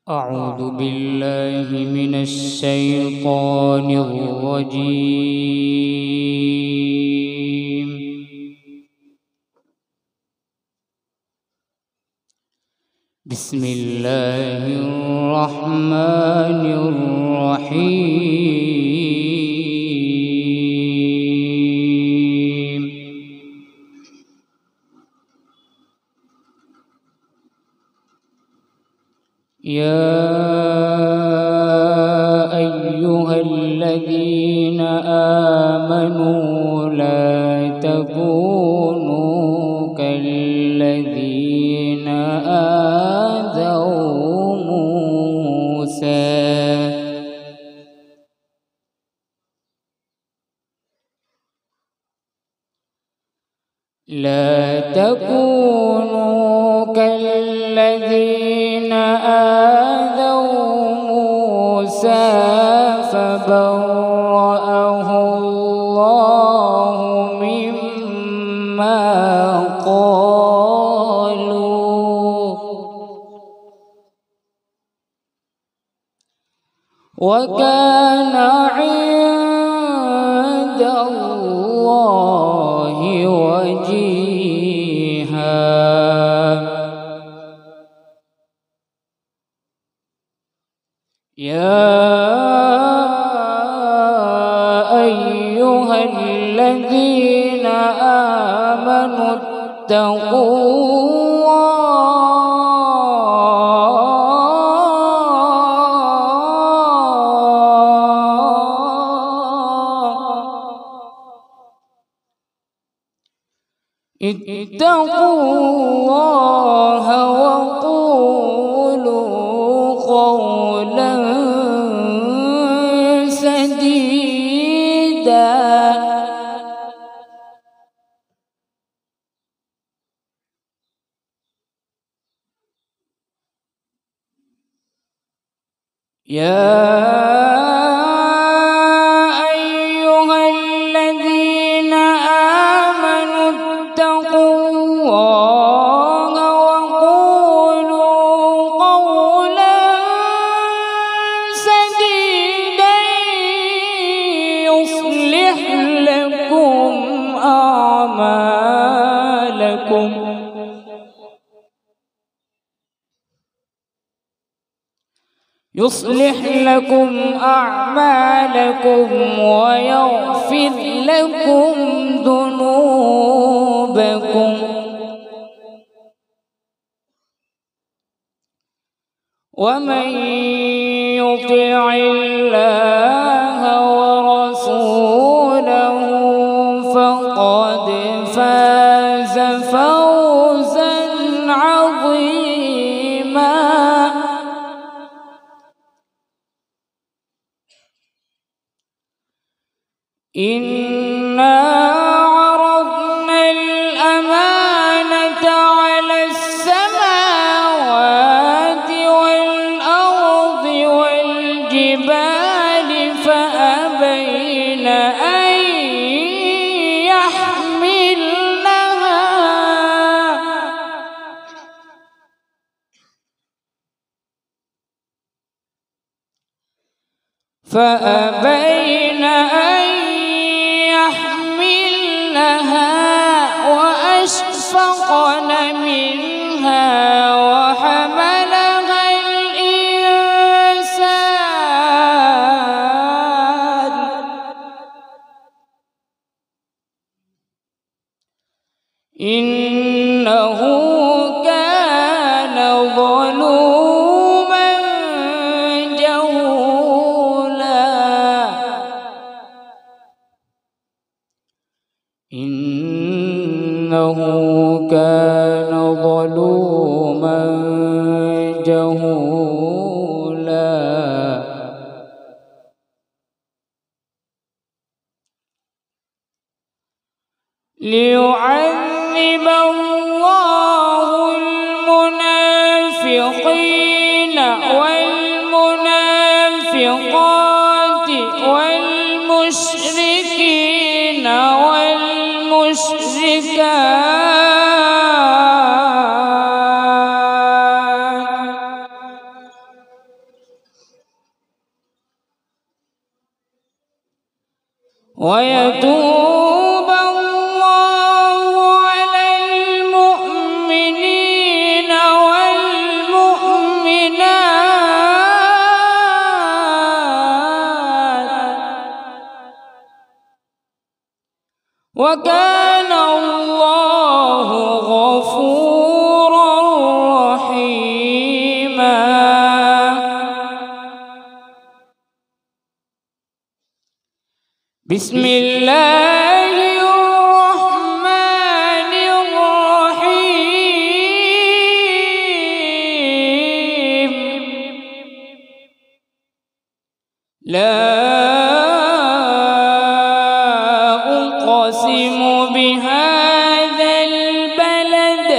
أعوذ بالله من الشيطان الرجيم. بسم الله الرحمن الرحيم. يا أيها الذين آمنوا لا تكونوا كالذين آذوا موسى فبرأه الله مما قالوا وكان عند الله وجيها. يا أيها الذين آمنوا اتقوا الله وقولوا قولا سديدا. يصلح لكم أعمالكم ويغفر لكم ذنوبكم ومن يطع الله ورسوله فقد فاز فوزا عظيما. إنا عرضنا الأمانة على السماوات والأرض والجبال فأبين أن يحملنها وأشفقن منها وحملها الإنسان إنه كان ظلوما جهولا. إنه كان ظلوما جهولا. ليعذب الله المنافقين والمنافقات والمشركين والمشركات ويتوب الله على المؤمنين والمؤمنات وكان الله غفورا رحيما. بسم الله الرحمن الرحيم. لا أقسم بهذا البلد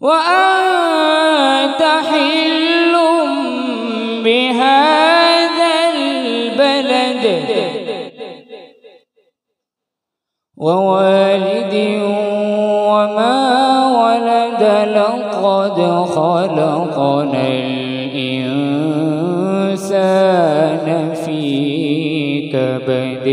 وأنت حل بهذا البلد ووالد وما ولد لقد خلقنا الإنسان في كبد.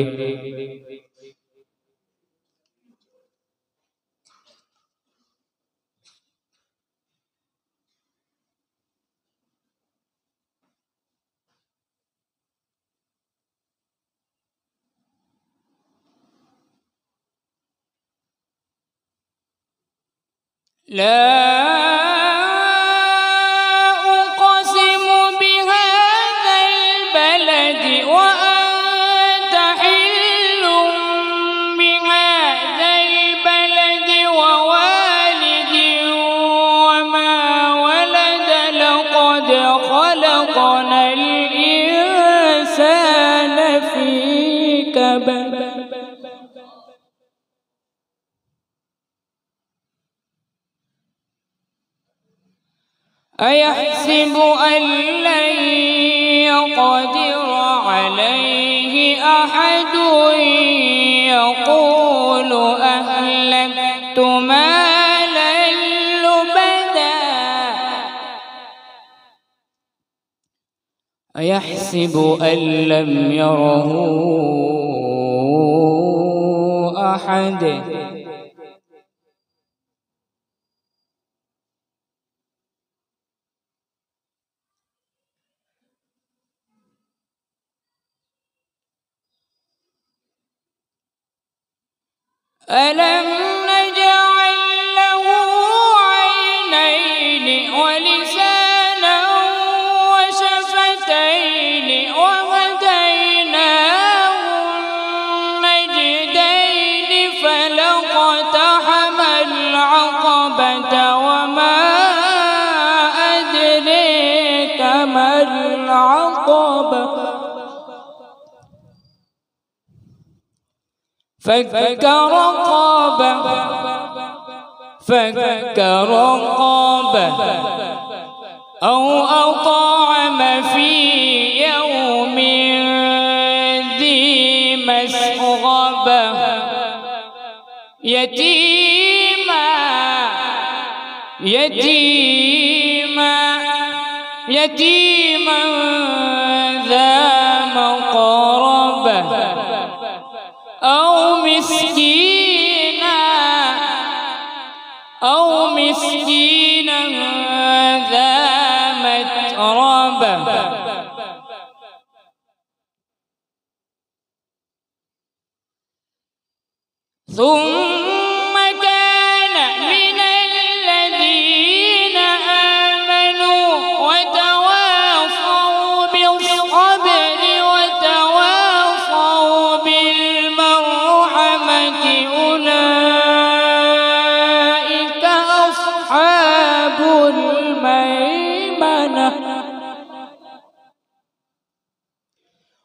لا أقسم بهذا البلد وأنت حل بهذا البلد ووالد وما ولد لقد خلقنا الإنسان في كبد. أيحسب أن لن يقدر عليه أحد يقول أهلكت مالا لبدا أيحسب أن لم يره أحد ألم نجعل له عينين ولسانا وشفتين وهديناه النجدين فلاقتحم العقبة وما أدريك ما العقبة فك رقبة أو أطعم في يوم ذي مسغبة يتيما ذا مقربة أو مسكينا ذا متربة ثم كان من الذين آمنوا وتواصوا بالصبر وتواصوا بالمرحمة أولئك أصحاب الميمنة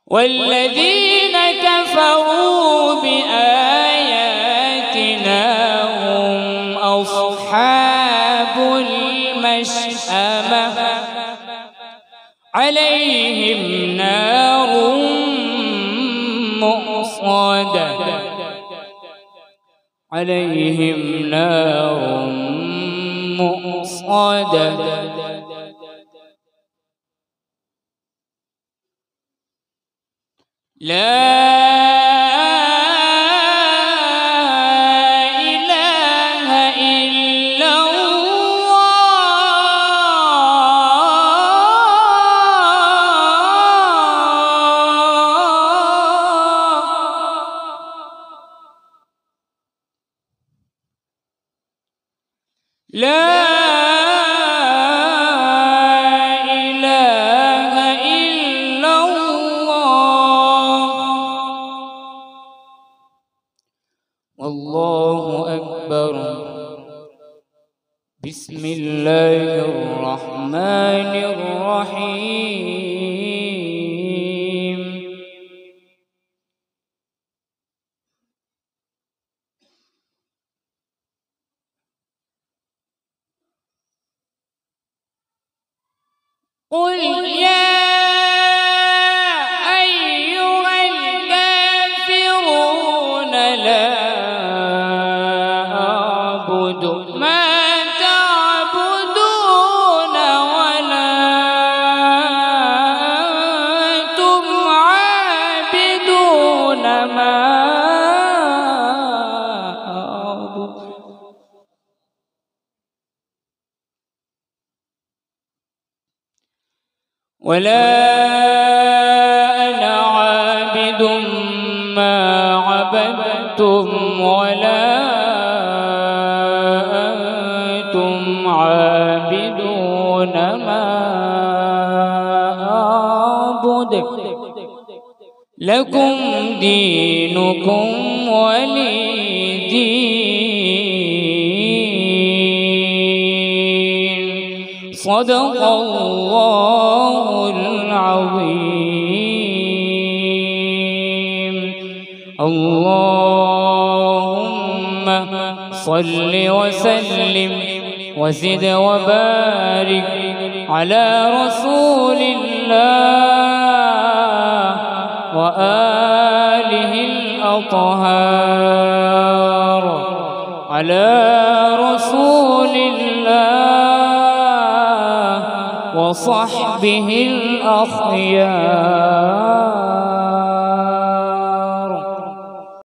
والذين كفروا بآياتنا هم أصحاب المشأمة عليهم نار مؤصدة لا إله إلا الله لا إله إلا الله والله أكبر بسم الله الرحمن الرحيم قل يا أيها الكافرون لا أعبد ما تعبدون ولا أنتم عابدون ما أعبد ولا أنا عابد ما عبدتم ولا أنتم عابدون ما أعبد لكم دينكم ولي دين صدق الله العظيم اللهم صل وسلم وزد وبارك على رسول الله وآله الأطهار على رسول الله وصحبه الأخيار